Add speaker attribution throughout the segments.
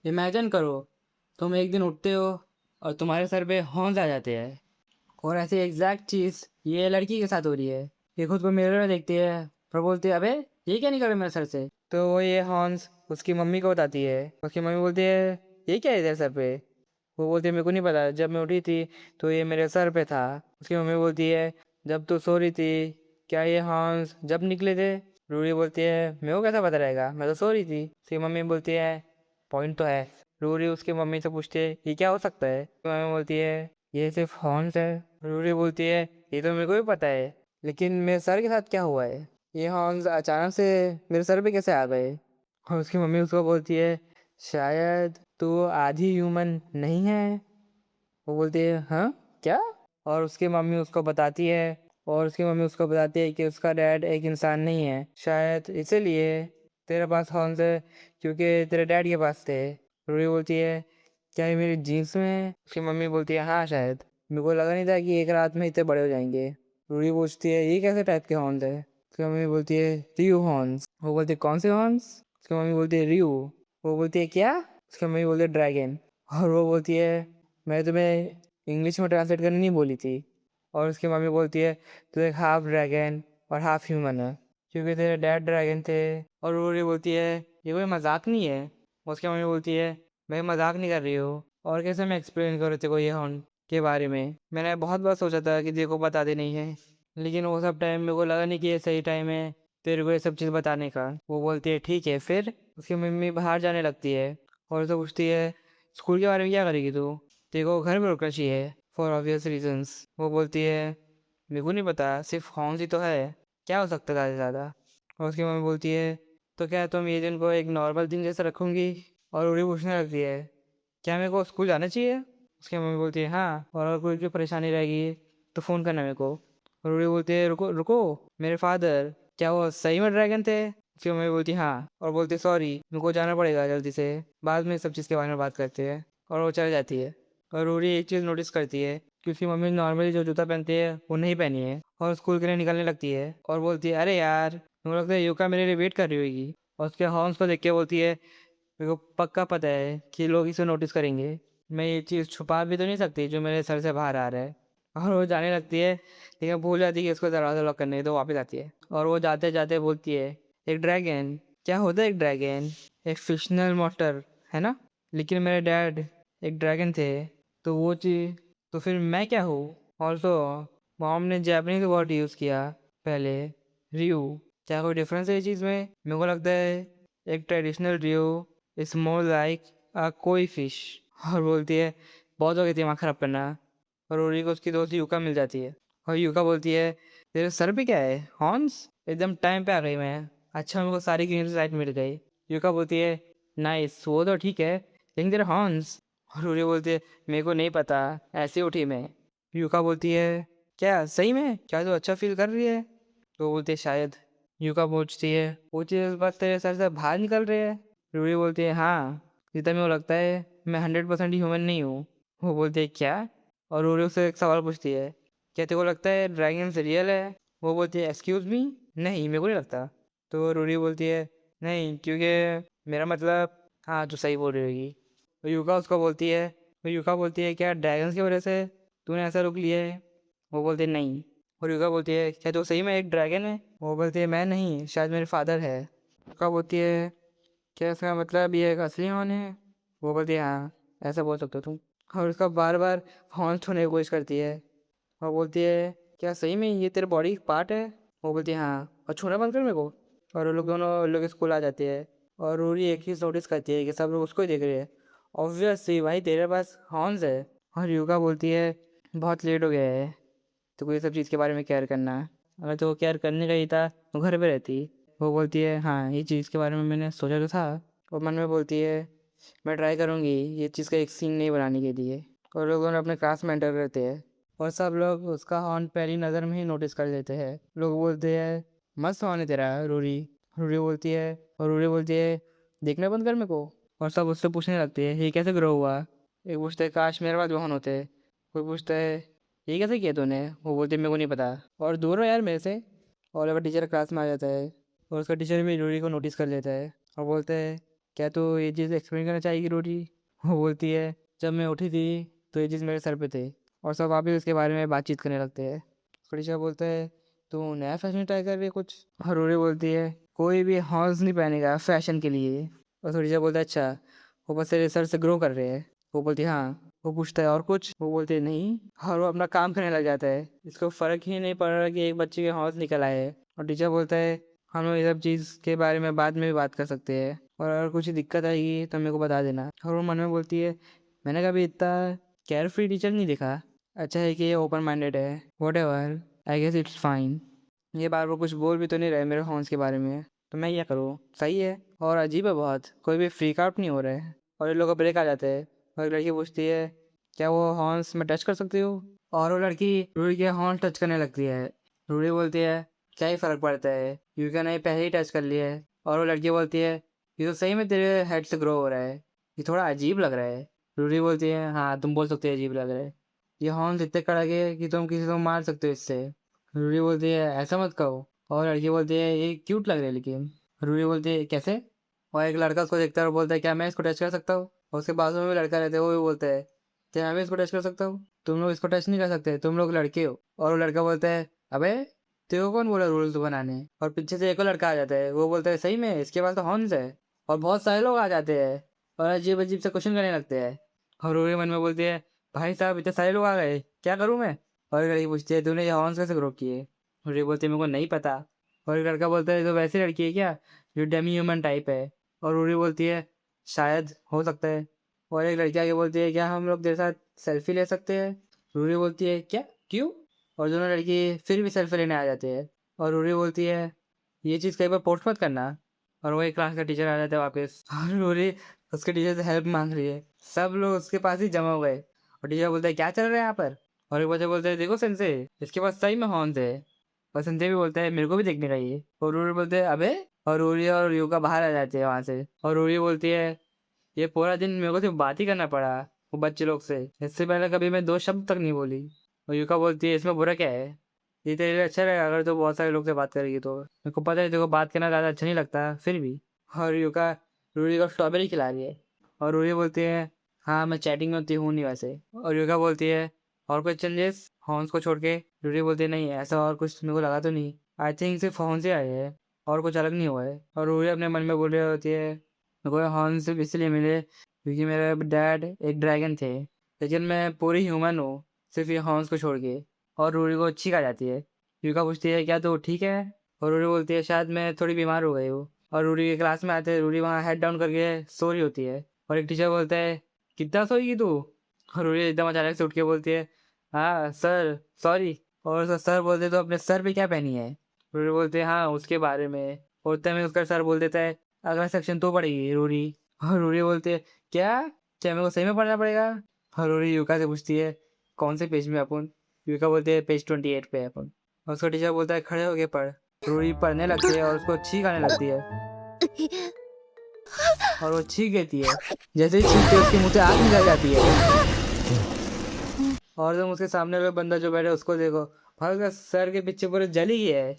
Speaker 1: Imagine करो, तुम एक दिन उठते हो और तुम्हारे सर पे हॉर्न्स आ जाते हैं। और ऐसी एग्जैक्ट चीज़ ये लड़की के साथ हो रही है। ये खुद को मिरर में देखती है और बोलती है, अबे ये क्या निकल रहा है मेरे सर से। तो वो ये हॉर्न्स उसकी मम्मी को बताती है। उसकी मम्मी बोलती है, ये क्या है तेरे सर पे। वो बोलती है, मेरे को नहीं पता, जब मैं उठी थी तो ये मेरे सर पे था। उसकी मम्मी बोलती है, जब तू सो रही थी क्या ये हॉर्न्स जब निकले थे। रूही बोलती है, मेरे को कैसा पता रहेगा, मैं तो सो रही थी। उसकी मम्मी बोलती है, पॉइंट तो है। रूही उसकी मम्मी से पूछती है, ये क्या हो सकता है। मम्मी बोलती है, ये सिर्फ हॉर्न्स है। रूही बोलती है, ये तो मेरे को भी पता है, लेकिन मेरे सर के साथ क्या हुआ है। ये हॉर्न्स अचानक से मेरे सर पे कैसे आ गए। और उसकी मम्मी उसको बोलती है, शायद तू आधी ह्यूमन नहीं है। वो बोलती है, हाँ क्या। और उसकी मम्मी उसको बताती है। और उसकी मम्मी उसको बताती है कि उसका डैड एक इंसान नहीं है, शायद इसीलिए तेरे पास हॉर्न्स है, क्योंकि तेरे डैड के पास थे। रूही बोलती है, क्या ये मेरी जीन्स में है। उसकी मम्मी बोलती है, हाँ शायद, मेरे को लगा नहीं था कि एक रात में इतने बड़े हो जाएंगे। रूही पूछती है, ये कैसे टाइप के हॉर्न्स है। उसकी मम्मी बोलती है, रियू हॉर्न्स। वो बोलती है, कौन से हॉर्न्स। उसकी मम्मी बोलती है, रियू। वो बोलती है, क्या। उसकी मम्मी बोलती है, ड्रैगन। और वो बोलती है, मैं तुम्हें इंग्लिश में ट्रांसलेट करने नहीं बोली थी। और उसकी मम्मी बोलती है, तू एक हाफ ड्रैगन और हाफ ह्यूमन है, क्योंकि तेरे डैड ड्रैगन थे। और रोरी बोलती है, ये कोई मजाक नहीं है। उसकी मम्मी बोलती है, मैं मजाक नहीं कर रही हूँ, और कैसे मैं एक्सप्लेन करूँ तेरे को ये हॉर्न के बारे में। मैंने बहुत बार सोचा था कि तेरे को बता दे नहीं है, लेकिन वो सब टाइम मेरे को लगा नहीं कि ये सही टाइम है तेरे को ये सब चीज़ बताने का। वो बोलती है, ठीक है फिर। उसकी मम्मी बाहर जाने लगती है और उसे पूछती है, स्कूल के बारे में क्या करेगी तू, तेरे को घर में रुकना चाहिए फॉर ऑब्वियस रीजंस। वो बोलती है, मेरे को नहीं पता, सिर्फ हॉर्न्स ही तो है, क्या हो सकता है ज़्यादा से ज़्यादा। और उसकी मम्मी बोलती है, तो क्या तुम ये दिन को एक नॉर्मल दिन जैसा रखूंगी। और उड़ी पूछने लगती है, क्या मेरे को स्कूल जाना चाहिए। उसकी मम्मी बोलती है, हाँ, और अगर कोई परेशानी रहेगी तो फ़ोन करना मेरे को। और उड़ी बोलती है, रुको रुको, मेरे फादर, क्या वो सही में ड्रैगन थे। उसकी मम्मी बोलती है, हाँ, और बोलती है, सॉरी मेरे को जाना पड़ेगा जल्दी से, बाद में सब चीज़ के बारे में बात करते हैं। और वो चली जाती है। और रूरी एक चीज़ नोटिस करती है कि उसकी मम्मी नॉर्मली जो जूता पहनती है वो नहीं पहनी है, और स्कूल के लिए निकलने लगती है। और बोलती है, अरे यार, मुझे लगता है युका मेरे लिए वेट कर रही होगी। और उसके हॉर्न्स को देख के बोलती है, मेरे को पक्का पता है कि लोग इसे नोटिस करेंगे, मैं ये चीज़ छुपा भी तो नहीं सकती जो मेरे सर से बाहर आ रहा है। और वो जाने लगती है, लेकिन भूल जाती है कि उसको दरवाज़ा लॉक करने है, तो वापस आती है। और वो जाते जाते बोलती है, एक ड्रैगन, क्या होता है एक ड्रैगन, एक फिक्शनल मॉन्स्टर है ना, लेकिन मेरे डैड एक ड्रैगन थे, तो वो चीज़, तो फिर मैं क्या हूँ। ऑल्सो मॉम ने जापानीज वर्ड यूज़ किया पहले, रियू, क्या कोई डिफरेंस है ये चीज़ में। मेरे को लगता है एक traditional review is more like a कोई फिश। और बोलती है, बहुत हो गया दिमाग ख़राब करना। और रोरी को उसकी दोस्त यूका मिल जाती है। और यूका बोलती है, तेरे सर पे क्या है, हॉर्न्स, एकदम टाइम पे आ गई मैं, अच्छा मेरे को सारी ग्रीन लाइट मिल गई। यूका बोलती है, नाइस, वो तो ठीक है, लेकिन तेरे हॉर्न्स। और रोरी बोलती है, मेरे को नहीं पता, ऐसे उठी मैं। यूका बोलती है, क्या सही में, क्या तू अच्छा फील कर रही है। तो वो बोलती है, शायद। यूका पूछती है, वो चीज़ बस तेरे सर से बाहर निकल रही है। रूही बोलती है, हाँ, जितना मेरे को लगता है मैं 100% ह्यूमन नहीं हूँ। वो बोलती है, क्या। और रूही उससे एक सवाल पूछती है, क्या तेरे को लगता है ड्रैगन रियल है। वो बोलती है, एक्सक्यूज़ मी, नहीं मेरे को नहीं लगता। तो रूही बोलती है, नहीं, क्योंकि मेरा मतलब, हाँ तू सही बोल रही होगी। तो यूका उसको बोलती है, तो यूका बोलती है, क्या ड्रैगन्स की वजह से तूने ऐसा रुक लिया है। वो बोलती है, नहीं। और युका बोलती है, क्या तू सही में एक ड्रैगन है। वो बोलती है, मैं नहीं, शायद मेरे फादर है। युका बोलती है, क्या इसका मतलब ये एक असली हॉर्न है। वो बोलती है, हाँ, ऐसा बोल सकते हो तुम। और उसका बार बार हॉर्न छूने की कोशिश करती है। और बोलती है, क्या सही में ये तेरे बॉडी पार्ट है। वो बोलती है, हाँ, और छूना बंद कर मेरे को। और वो लोग दोनों लोग स्कूल आ जाते हैं। और रूरी एक चीज़ नोटिस करती है कि सब लोग उसको ही देख रहे हैं। ऑब्वियसली भाई, तेरे पास हॉर्न्स है। और युका बोलती है, बहुत लेट हो गया है, तो कोई सब चीज़ के बारे में केयर करना, अगर तो केयर करने का ही था तो घर पे रहती। वो बोलती है, हाँ, ये चीज़ के बारे में मैंने सोचा तो था। और मन में बोलती है, मैं ट्राई करूँगी ये चीज़ का एक सीन नहीं बनाने के लिए। और लोग दोनों अपने क्लास में एंटर करते हैं। और सब लोग उसका हॉर्न पहली नज़र में ही नोटिस कर लेते हैं। लोग बोलते हैं, मस्त हॉर्न है तेरा रूरी। रूरी बोलती है, और रूरी बोलती है, देखना बंद कर मेरे को। और सब उससे पूछने लगते हैं, ये कैसे ग्रो हुआ। एक पूछते है, काश मेरे पास भी हॉर्न होते। कोई पूछता है, ये कैसे किया तूने। वो बोलते, मेरे को नहीं पता, और दूर हो यार मेरे से। और अगर टीचर क्लास में आ जाता है, और उसका टीचर भी रूरी को नोटिस कर लेता है और बोलते हैं, क्या तू ये चीज़ एक्सप्लेन करना चाहेगी रोरी? वो बोलती है जब मैं उठी थी तो ये चीज़ मेरे सर पे थे, और सब वापस उसके बारे में बातचीत करने लगते हैं। खडीजा बोलता है तू नया फैशन ट्राई कर रही है कुछ? और रोरी बोलती है कोई भी हॉर्न्स नहीं पहनेगा फैशन के लिए। और खडीजा बोलता है अच्छा, वो बस तेरे सर से ग्रो कर रहे हैं? वो बोलती है हाँ। वो पूछता है और कुछ? वो बोलते हैं नहीं। और वो अपना काम करने लग जाता है। इसको फ़र्क ही नहीं पड़ रहा कि एक बच्चे के हौस निकल आए हैं। और टीचर बोलता है हम लोग ये सब चीज़ के बारे में बाद में भी बात कर सकते हैं, और अगर कुछ दिक्कत आएगी तो मेरे को बता देना। और वो मन में बोलती है मैंने कभी इतना केयर फ्री टीचर नहीं देखा। अच्छा है कि ये ओपन माइंडेड है। Whatever, I guess it's fine. ये बार बार कुछ बोल भी तो नहीं रहे मेरे हॉर्न्स के बारे में, तो मैं क्या करूँ? सही है। और अजीब है बहुत, कोई भी फ्रीक आउट नहीं हो रहा है। और ये लोग का ब्रेक आ जाते हैं, और एक लड़की पूछती है क्या वो हॉर्न्स में टच कर सकती हो? और वो लड़की रूही के हॉर्न टच करने लगती है। रूही बोलती है क्या ही फ़र्क पड़ता है, यू क्या नहीं पहले ही टच कर लिया है। और वो लड़की बोलती है ये तो सही में तेरे हेड से ग्रो हो रहा है, ये थोड़ा अजीब लग रहा है। रूही बोलती है हाँ तुम बोल सकते हो अजीब लग रहा है, ये हॉर्न्स इतने कड़क है कि तुम किसी को मार सकते हो इससे। रूही बोलती है ऐसा मत कहो। और लड़की बोलती है ये क्यूट लग रहा है लेकिन। रूही बोलती है कैसे? और एक लड़का उसको देखता है और बोलता है क्या मैं इसको टच कर सकता हूँ? और उसके बाजू में भी लड़का रहता है, वो भी बोलता है क्या मैं भी इसको टच कर सकता हूँ? तुम लोग इसको टच नहीं कर सकते, तुम लोग लड़के हो। और वो लड़का बोलता है अबे तेरे को कौन बोला रूल्स बनाने? और पीछे से एक और लड़का आ जाता है, वो बोलता है सही में इसके पास तो हॉर्न्स है। और बहुत सारे लोग आ जाते हैं और अजीब अजीब से क्वेश्चन करने लगते हैं। और रूही मन में बोलती है भाई साहब इतने सारे लोग आ गए, क्या करूँ मैं? और एक लड़की पूछती है तूने ये हॉर्न्स कैसे ग्रो किए? रूही बोलती है मेरे को नहीं पता। और एक लड़का बोलता है तो वैसी लड़की है क्या जो डेमी ह्यूमन टाइप है? और रूही बोलती है शायद हो सकता है। और एक लड़की आगे बोलती है क्या हम लोग तेरे साथ सेल्फी ले सकते हैं? रूही बोलती है क्या, क्यों? और दोनों लड़की फिर भी सेल्फी लेने आ जाते हैं। और रूही बोलती है ये चीज़ कहीं पर पोस्ट मत करना। और वही क्लास का टीचर आ जाता है वापस, और रूही उसके टीचर से हेल्प मांग रही है। सब लोग उसके पास ही जमा हुए, और टीचर बोलता है क्या चल रहा है यहाँ पर? और एक बच्चे बोलते हैं देखो सेंसे इसके पास सही में हॉर्न्स है। और संजय भी बोलता है मेरे को भी देखने का ये। और रूरी बोलते हैं अबे। और रूरी और युका बाहर आ जाते हैं वहाँ से। और रूरी बोलती है ये पूरा दिन मेरे को सिर्फ बात ही करना पड़ा वो बच्चे लोग से, इससे पहले कभी मैं दो शब्द तक नहीं बोली। और युका बोलती है इसमें बुरा क्या है, ये तेरे लिए अच्छा रहेगा अगर तो बहुत सारे लोग से बात करेगी तो। मेरे को पता है तेरे को बात करना ज़्यादा अच्छा नहीं लगता फिर भी। और युका रूरी को स्ट्रॉबेरी खिला रही है। और रूरी बोलती है हाँ मैं चैटिंग में उतनी हूँ नहीं वैसे। और युका बोलती है और कोई चेंजेस हॉर्न्स को छोड़ के? रूरी बोलती है नहीं ऐसा और कुछ मेरे को लगा तो नहीं, आई थिंक सिर्फ हॉर्न्स ही आए हैं और कुछ अलग नहीं हुआ है। और रूरी अपने मन में बोल रही होती है मेरे को हॉर्न्स सिर्फ इसलिए मिले क्योंकि मेरे डैड एक ड्रैगन थे, लेकिन मैं पूरी ह्यूमन हूँ सिर्फ ये हॉर्न्स को छोड़ के। और रूरी को छींक आ जाती है। युका पूछती है क्या तो ठीक है? और रूरी बोलती है शायद मैं थोड़ी बीमार हो गई हूँ। और रूरी के क्लास में आते हैं, रूरी वहाँ हेड डाउन करके सो रही होती है। और एक टीचर बोलता है कितना सोएगी तू? और रूरी एकदम अचानक से उठ के बोलती है हाँ सर सॉरी। और सर बोलते तो अपने सर पे क्या पहनी है? रूरी बोलते हैं हाँ उसके बारे में। और उतने में उसका सर बोल देता है अगला सेक्शन तो पढ़ेगी रूरी। और रूरी बोलते है क्या, क्या मेरे को सही में पढ़ना पड़ेगा? और रूरी युका से पूछती है कौन से पेज में अपन? युका बोलते हैं पेज 28 पे है अपन। और उसका टीचर बोलता है खड़े होके पढ़। रूरी पढ़ने लगती है और उसको छींक आने लगती है, और वो छींक देती है। जैसे ही छींकते उसके मुंह से आग निकल जाती है। और तुम उसके सामने वाला बंदा जो बैठा है उसको देखो, भाई उसका सर के पीछे पूरे जल ही है।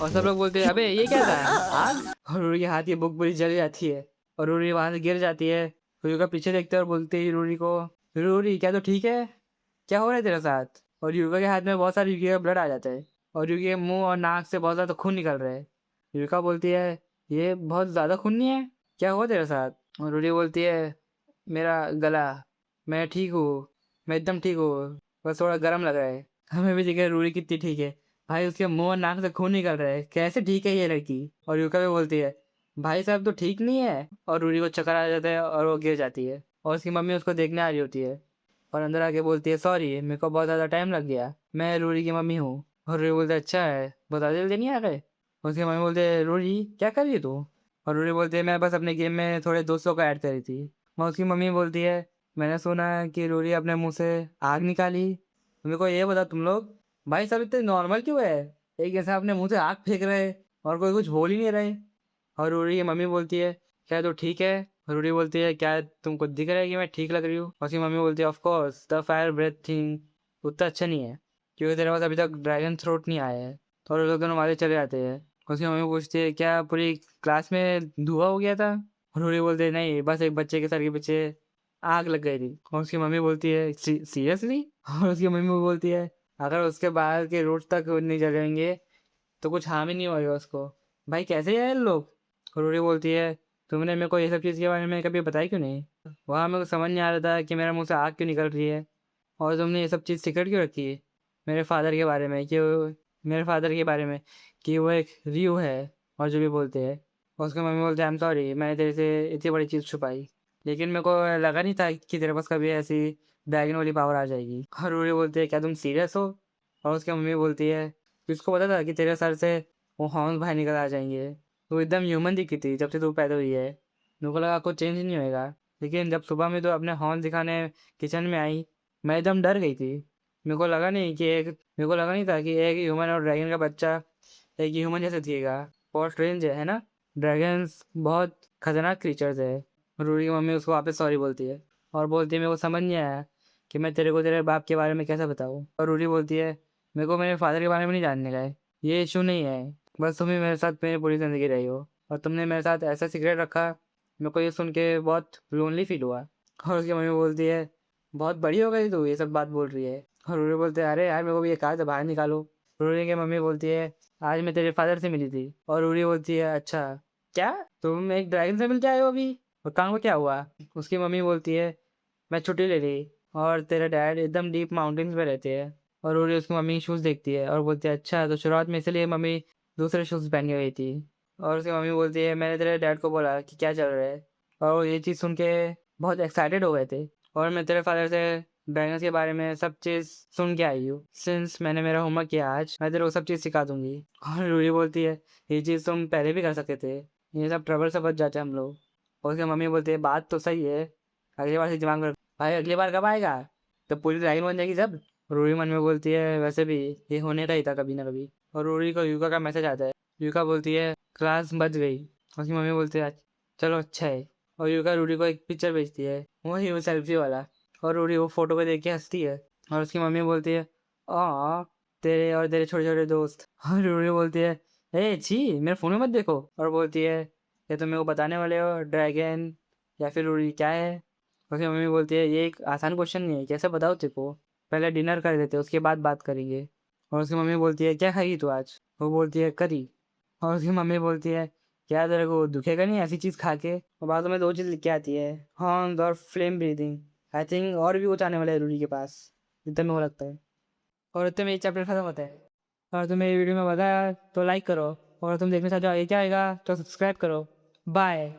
Speaker 1: और सब लोग बोलते हैं अबे ये क्या था, आग? और रूरी के हाथ की बुक पूरी जल जाती है और रूरी वहां से गिर जाती है। रूरी का पीछे देखते हैं और बोलते हैं रूरी को रूरी क्या तो ठीक है, क्या हो रहा है तेरे साथ? और युका के हाथ में बहुत सारी युकी का ब्लड आ जाता है, और युकी के मुंह और नाक से बहुत ज़्यादा खून निकल रहा है। युका बोलती है ये बहुत ज़्यादा खून नहीं है, क्या हुआ तेरे साथ? और रूरी बोलती है मेरा गला, मैं ठीक हूँ, मैं एकदम ठीक हूँ, बस थोड़ा गर्म लग रहा है। हमें भी दिखे रूरी कितनी ठीक है, भाई उसके मुंह और नाक से खून निकल रहा है, कैसे ठीक है ये लड़की? और युका भी बोलती है भाई साहब तो ठीक नहीं है। और रूरी को चक्कर आ जाता है और वो गिर जाती है, और उसकी मम्मी उसको देखने आ रही होती है और अंदर आके बोलती है सॉरी मेरे को बहुत ज़्यादा टाइम लग गया, मैं रूरी की मम्मी हूँ। और रूरी बोलते अच्छा है बता जल्दी नहीं आ गए। उसकी मम्मी बोलते रूरी क्या कर रही है तू? और रूरी बोलती है मैं बस अपने गेम में थोड़े दोस्तों को ऐड करी थी। और उसकी मम्मी बोलती है मैंने सुना है कि रूरी अपने मुंह से आग निकाली, मेरे को ये बता तुम लोग भाई सब इतने नॉर्मल क्यों है, एक ऐसा अपने मुंह से आग फेंक रहे और कोई कुछ बोल ही नहीं रहे। और रूरी की मम्मी बोलती है क्या तो ठीक है? रूडी बोलती है क्या तुमको दिख रहा है कि मैं ठीक लग रही हूँ? और उसकी मम्मी बोलती है of course the fire breath thing उतना अच्छा नहीं है क्योंकि तेरे पास अभी तक ड्रैगन थ्रोट नहीं आया है। तो और लोग दोनों मारे चले जाते हैं। उसकी मम्मी पूछती है क्या पूरी क्लास में धुआं हो गया था? और रूरी बोलती है नहीं, बस एक बच्चे के सर के पीछे आग लग गई थी। और उसकी मम्मी बोलती है सीरियसली? और उसकी मम्मी बोलती है अगर उसके बाहर के रूट्स तक नहीं जलेंगे तो कुछ हार्म ही नहीं होगा उसको। भाई कैसे है ये लोग? और रूरी बोलती है तुमने मेरे को ये सब चीज़ के बारे में कभी बताई क्यों नहीं? वहाँ मेरे को समझ नहीं आ रहा था कि मेरा मुंह से आग क्यों निकल रही है, और तुमने ये सब चीज़ सीक्रेट क्यों रखी है मेरे फादर के बारे में, कि मेरे फादर के बारे में कि वो एक रियू है, और जो भी बोलते हैं। और उसके मम्मी बोलते हैं आई एम सॉरी, मैंने तेरे से इतनी बड़ी चीज़ छुपाई, लेकिन मेरे को लगा नहीं था कि तेरे पास कभी ऐसी ड्रैगन वाली पावर आ जाएगी। और रूरी बोलती है क्या तुम सीरियस हो? और उसकी मम्मी बोलती है किसको पता था कि तेरे सर से वो हॉर्न्स बाहर निकल आ जाएंगे? तो एकदम ह्यूमन दिखी थी जब से तू पैदा हुई है, मेरे को लगा कुछ चेंज नहीं होएगा, लेकिन जब सुबह में तो अपने हॉर्न दिखाने किचन में आई, मैं एकदम डर गई थी। मेरे को लगा नहीं था कि एक ह्यूमन और ड्रैगन का बच्चा एक ह्यूमन जैसे दिखेगा। बहुत स्ट्रेंज है ना? ड्रैगन्स बहुत खतरनाक क्रीचर्स है। रूरी की मम्मी उसको वापस सॉरी बोलती है और बोलती है मेरे को समझ नहीं आया कि मैं तेरे को तेरे बाप के बारे में कैसे बताऊँ। और रूरी बोलती है मेरे को मेरे फादर के बारे में नहीं जानने का है, ये इशू नहीं है, बस तुम ही मेरे साथ मेरी पूरी ज़िंदगी रही हो और तुमने मेरे साथ ऐसा सीक्रेट रखा। मेरे को ये सुन के बहुत लोनली फील हुआ। और उसकी मम्मी बोलती है बहुत बड़ी हो गई तू ये सब बात बोल रही है। और रूरी बोलते हैं अरे यार मेरे को भी ये कहा था बाहर निकालो। रूरी की मम्मी बोलती है आज मैं तेरे फादर से मिली थी। और रूरी बोलती है अच्छा, क्या तुम एक ड्रैगन से मिल के आए हो अभी, और काम को क्या हुआ? उसकी मम्मी बोलती है मैं छुट्टी ले ली और तेरे डैड एकदम डीप माउंटेन्स में रहते हैं। और रूरी उसकी मम्मी शूज़ देखती है और बोलती है अच्छा, तो शुरुआत में इसलिए मम्मी दूसरे शूज़ पहन के गई थी। और उसकी मम्मी बोलती है मैंने तेरे डैड को बोला कि क्या चल रहा है, और वो ये चीज़ सुन के बहुत एक्साइटेड हो गए थे। और मैं तेरे फादर से ड्रैगन्स के बारे में सब चीज़ सुन के आई हूँ। सिंस मैंने मेरा होमवर्क किया आज, मैं तेरे को सब चीज़ सिखा दूंगी। और रूही बोलती है ये चीज़ तुम पहले भी कर सकते थे, ये सब ट्रबल से बच जाते हम लोग। और उसकी मम्मी बोलती है बात तो सही है, अगली बार से दिमाग में रख। भाई अगली बार कब आएगा, तो पूरी ड्रैगन बन जाएगी जब? रूही मन में बोलती है वैसे भी ये होने का ही था कभी ना कभी। और रूही को यूका का मैसेज आता है। यूका बोलती है क्लास बच गई। उसकी मम्मी बोलती है चलो अच्छा है। और यूका रूडी को एक पिक्चर भेजती है, वही वो सेल्फी वाला। और रूडी वो फोटो को देख के हंसती है। और उसकी मम्मी बोलती है आ तेरे और तेरे छोटे छोटे दोस्त। और रूडी बोलती है ए छी मेरे फ़ोन में मत देखो। और बोलती है ये तो मेरे को बताने वाले हो ड्रैगन या फिर रूडी क्या है? उसकी मम्मी बोलती है ये एक आसान क्वेश्चन नहीं है, कैसे बताओ तेरे को, पहले डिनर कर लेते उसके बाद बात करेंगे। और उसकी मम्मी बोलती है क्या खाएगी तू आज? वो बोलती है करी। और उसकी मम्मी बोलती है क्या तेरे को दुखेगा नहीं ऐसी चीज़ खा के? और बाद में दो चीज़ लिख के आती है हॉर्न्स और फ्लेम ब्रीदिंग। आई थिंक और भी कुछ आने वाला है रूडी के पास, जितना मेरे को लगता है। और इतने में एक चैप्टर खत्म होता है। और तुम्हें ये वीडियो में बताया तो लाइक करो, और तुम देखना चाहते हो आगे क्या आएगा तो सब्सक्राइब करो। बाय।